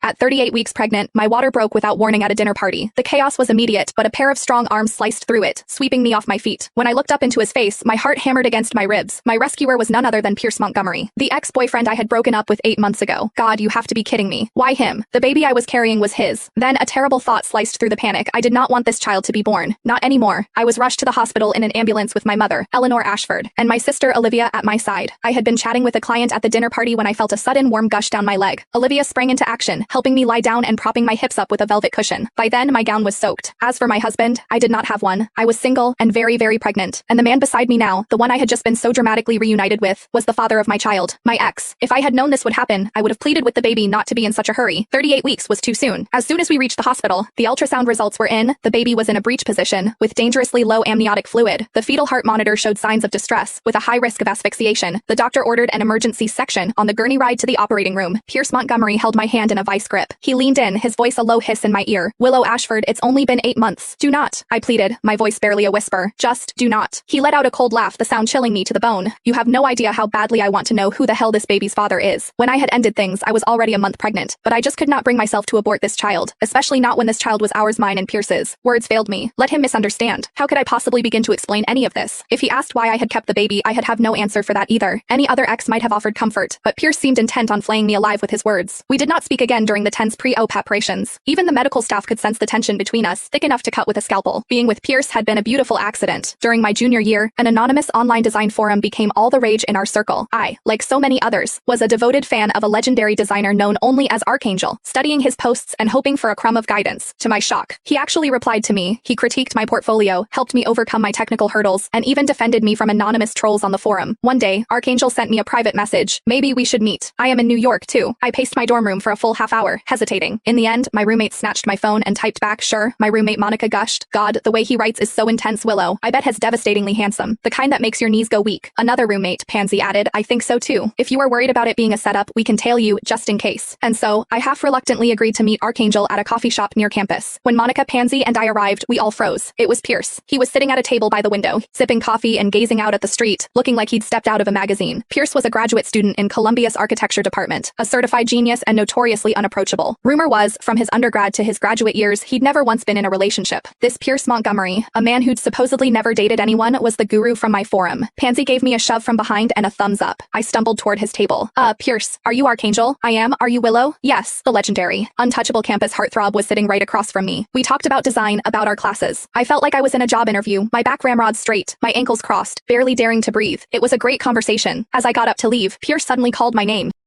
At 38 weeks pregnant, my water broke without warning at a dinner party. The chaos was immediate, but a pair of strong arms sliced through it, sweeping me off my feet. When I looked up into his face, my heart hammered against my ribs. My rescuer was none other than Pierce Montgomery, the ex-boyfriend I had broken up with 8 months ago. God, you have to be kidding me. Why him? The baby I was carrying was his. Then a terrible thought sliced through the panic. I did not want this child to be born. Not anymore. I was rushed to the hospital in an ambulance with my mother, Eleanor Ashford, and my sister Olivia at my side. I had been chatting with a client at the dinner party when I felt a sudden warm gush down my leg. Olivia sprang into action, helping me lie down and propping my hips up with a velvet cushion. By then, my gown was soaked. As for my husband, I did not have one. I was single and very, very pregnant. And the man beside me now, the one I had just been so dramatically reunited with, was the father of my child, my ex. If I had known this would happen, I would have pleaded with the baby not to be in such a hurry. 38 weeks was too soon. As soon as we reached the hospital, the ultrasound results were in. The baby was in a breech position, with dangerously low amniotic fluid. The fetal heart monitor showed signs of distress, with a high risk of asphyxiation. The doctor ordered an emergency section on the gurney ride to the operating room. Pierce Montgomery held my hand in a vice grip. He leaned in, his voice a low hiss in my ear. Willow Ashford, it's only been 8 months. Do not, I pleaded, my voice barely a whisper. Just do not. He let out a cold laugh, the sound chilling me to the bone. You have no idea how badly I want to know who the hell this baby's father is. When I had ended things, I was already a month pregnant, but I just could not bring myself to abort this child, especially not when this child was ours, mine and Pierce's. Words failed me. Let him misunderstand. How could I possibly begin to explain any of this? If he asked why I had kept the baby, I had have no answer for that either. Any other ex might have offered comfort, but Pierce seemed intent on flaying me alive with his words. We did not speak again during the tense pre-op preparations. Even the medical staff could sense the tension between us, thick enough to cut with a scalpel. Being with Pierce had been a beautiful accident. During my junior year, an anonymous online design forum became all the rage in our circle. I, like so many others, was a devoted fan of a legendary designer known only as Archangel, studying his posts and hoping for a crumb of guidance. To my shock, he actually replied to me. He critiqued my portfolio, helped me overcome my technical hurdles, and even defended me from anonymous trolls on the forum. One day, Archangel sent me a private message. Maybe we should meet. I am in New York too. I paced my dorm room for a full half hour, hesitating. In the end, my roommate snatched my phone and typed back, sure. My roommate Monica gushed. God, the way he writes is so intense. Willow, I bet he's devastatingly handsome. The kind that makes your knees go weak. Another roommate, Pansy, added, I think so too. If you are worried about it being a setup, we can tail you, just in case. And so, I half reluctantly agreed to meet Archangel at a coffee shop near campus. When Monica, Pansy, and I arrived, we all froze. It was Pierce. He was sitting at a table by the window, sipping coffee and gazing out at the street, looking like he'd stepped out of a magazine. Pierce was a graduate student in Columbia's architecture department, a certified genius and notoriously unapproachable. Rumor was, from his undergrad to his graduate years, he'd never once been in a relationship. This Pierce Montgomery, a man who'd supposedly never dated anyone, was the guru from my forum. Pansy gave me a shove from behind and a thumbs up. I stumbled toward his table. Pierce, are you Archangel? I am. Are you Willow? Yes, the legendary, untouchable campus heartthrob was sitting right across from me. We talked about design, about our classes. I felt like I was in a job interview, my back ramrod straight, my ankles crossed, barely daring to breathe. It was a great conversation. As I got up to leave, Pierce suddenly called my name.